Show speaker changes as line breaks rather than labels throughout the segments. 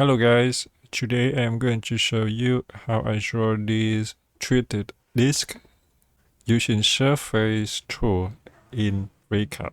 Hello guys, today I'm going to show you how I draw this treated disc using surface tool in FreeCAD.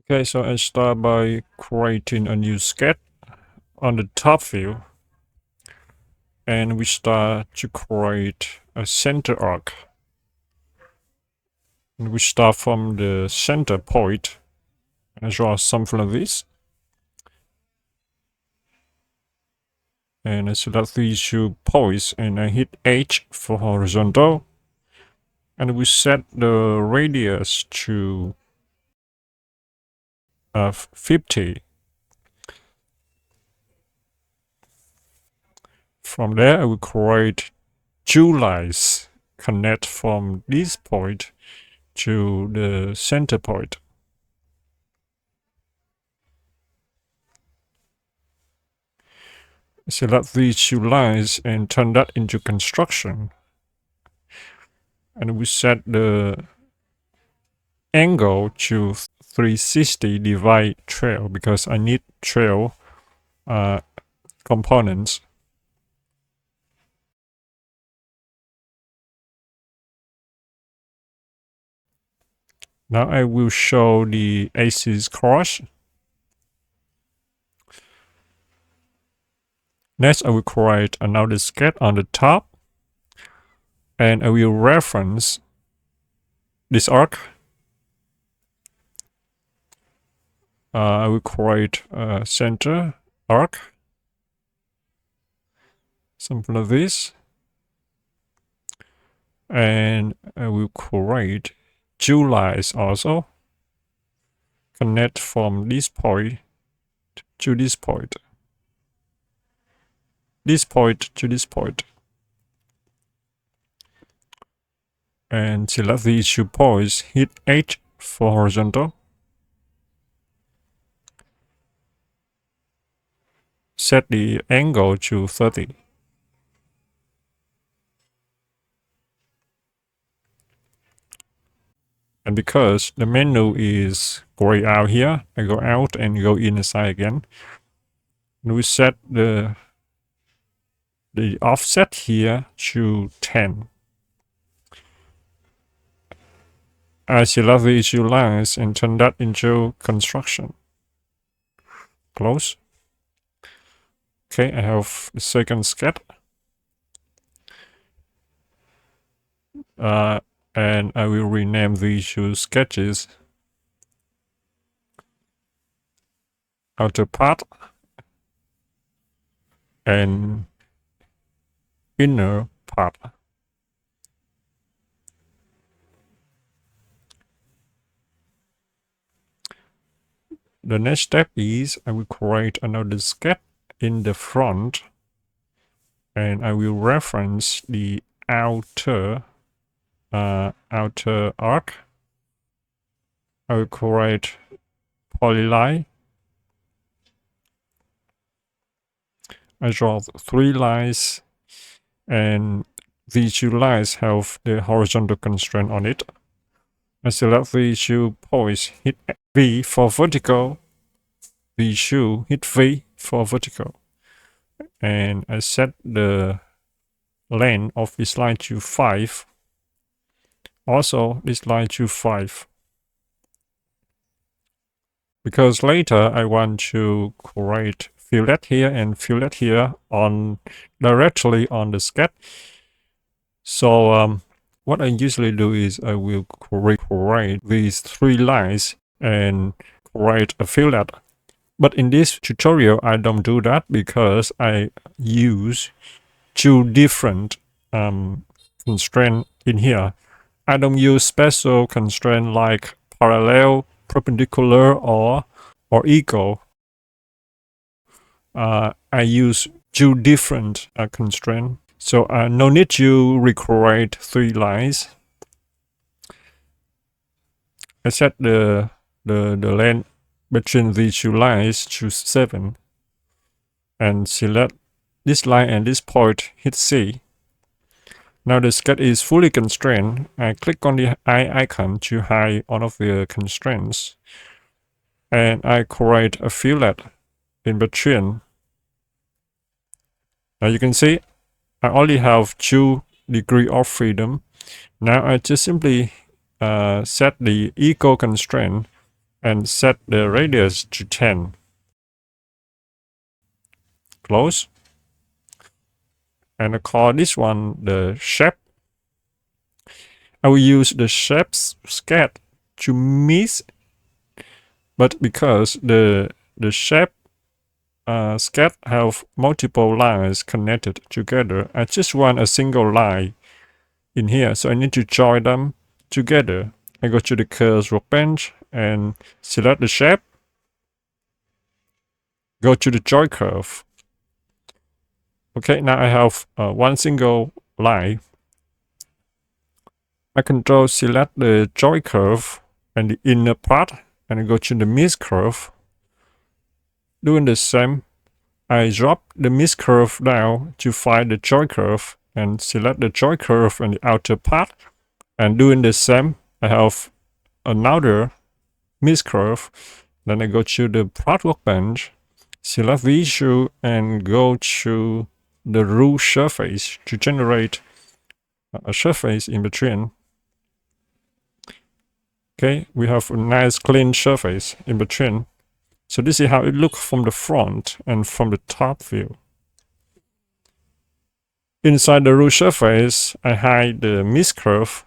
Okay, so I start by creating a new sketch on the top view, and we start to create a center arc. And we start from the center point and draw something like this. And I select these two points and I hit H for horizontal. And we set the radius to 50. From there, I will create two lines connect from this point to the center point. Select these two lines and turn that into construction. And we set the angle to 360 divide trail because I need trail components. Now I will show the axis cross. Next, I will create another sketch on the top, and I will reference this arc. I will create a center arc, something like this, and I will create two lines also, connect from this point to this point, this point to this point, and select these two points, hit H for horizontal, set the angle to 30. And because the menu is gray out here, I go out and go inside again. And we set the offset here to 10. I select these two lines and turn that into construction. Close. Okay, I have the second sketch. And I will rename these two sketches outer part and inner part. The next step is I will create another sketch in the front, and I will reference the outer arc. I will create polyline. I draw 3 lines, and these 2 lines have the horizontal constraint on it. I select these 2 points, hit V for vertical, these 2 hit V for vertical, and I set the length of this line to 5. Also, this line to 5. Because later I want to create fillet here and fillet here on directly on the sketch. So what I usually do is I will create these 3 lines and create a fillet. But in this tutorial, I don't do that because I use 2 different constraints in here. I don't use special constraint like parallel, perpendicular, or equal. I use 2 different constraints. So no need to recreate 3 lines. I set the length between these 2 lines to 7. And select this line and this point, hit C. Now the sketch is fully constrained. I click on the eye icon to hide all of the constraints. And I create a fillet in between. Now you can see I only have 2 degrees of freedom. Now I just simply set the equal constraint and set the radius to 10. Close. And I call this one the shape. I will use the shape's scat to mix, but because the shape scat have multiple lines connected together, I just want a single line in here, so I need to join them together. I go to the curves workbench and select the shape, go to the join curve. Okay, now I have one single line. I control select the join curve and the inner part, and I go to the mix curve. Doing the same, I drop the mix curve down to find the join curve and select the join curve and the outer part. And doing the same, I have another mix curve. Then I go to the part workbench, select visual, and go to the rule surface to generate a surface in between. Okay, we have a nice clean surface in between. So this is how it looks from the front and from the top view. Inside the rule surface, I hide the mix curve.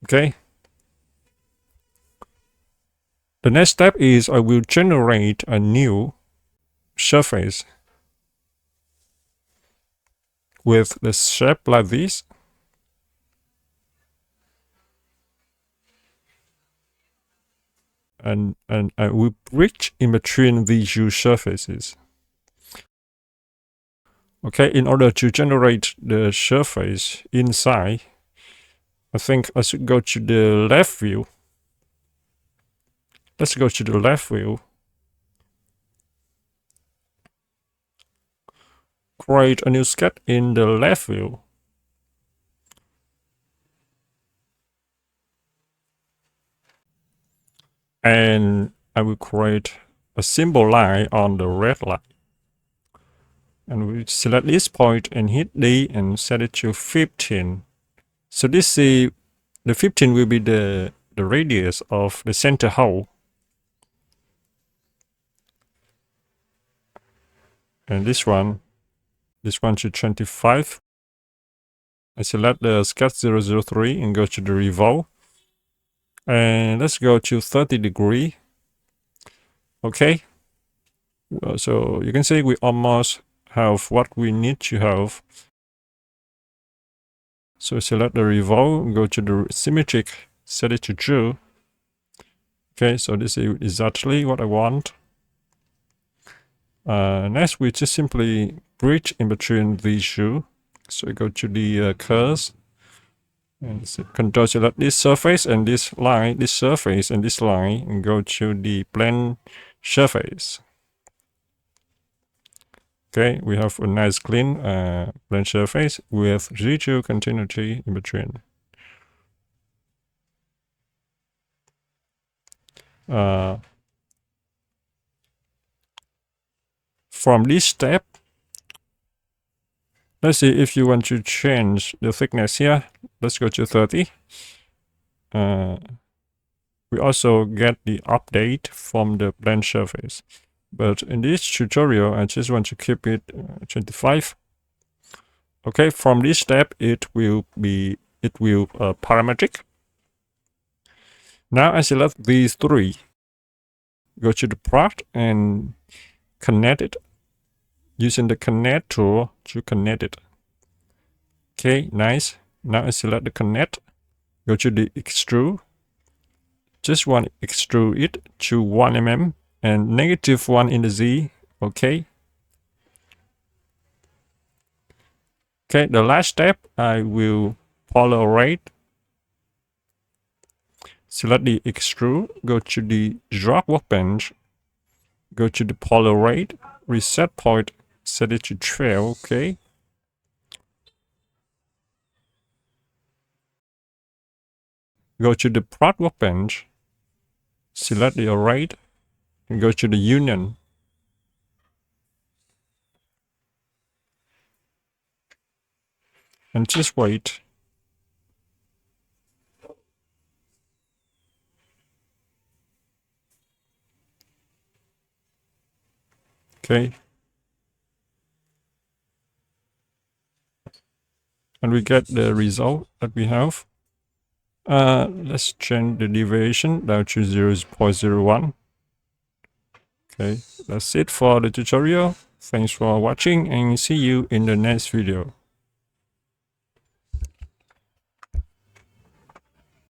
Okay. The next step is I will generate a new surface with the shape like this. And I will bridge in between these two surfaces. Okay, in order to generate the surface inside, I think I should go to the left view. Let's go to the left view. Create a new sketch in the left view. And I will create a simple line on the red line. And we select this point and hit D and set it to 15. So this is the 15 will be the radius of the center hole. And this one to 25. I select the sketch 003 and go to the Revole. And let's go to 30 degree. Okay. So you can see we almost have what we need to have. So select the Revole, go to the symmetric, set it to true. Okay, so this is exactly what I want. Next, we just simply bridge in between these two. So I go to the curves and control select this surface and this line, this surface and this line, and go to the blend surface. Okay, we have a nice clean blend surface with zero continuity in between. From this step, let's see if you want to change the thickness here. Let's go to 30. We also get the update from the blend surface. But in this tutorial, I just want to keep it 25. Okay, from this step, it will parametric. Now I select these three. Go to the part and connect it using the connect tool to connect it. Okay, nice. Now I select the connect. Go to the extrude. Just want to extrude it to 1 mm and -1 in the Z. Okay. Okay, the last step, I will polarize. Select the extrude, go to the drop workbench, go to the polarize, reset point, set it to 12, okay. Go to the plot workbench, select the array, and go to the union. and just wait. Okay. And we get the result that we have. Let's change the deviation down to 0.01. Okay, that's it for the tutorial. Thanks for watching and see you in the next video.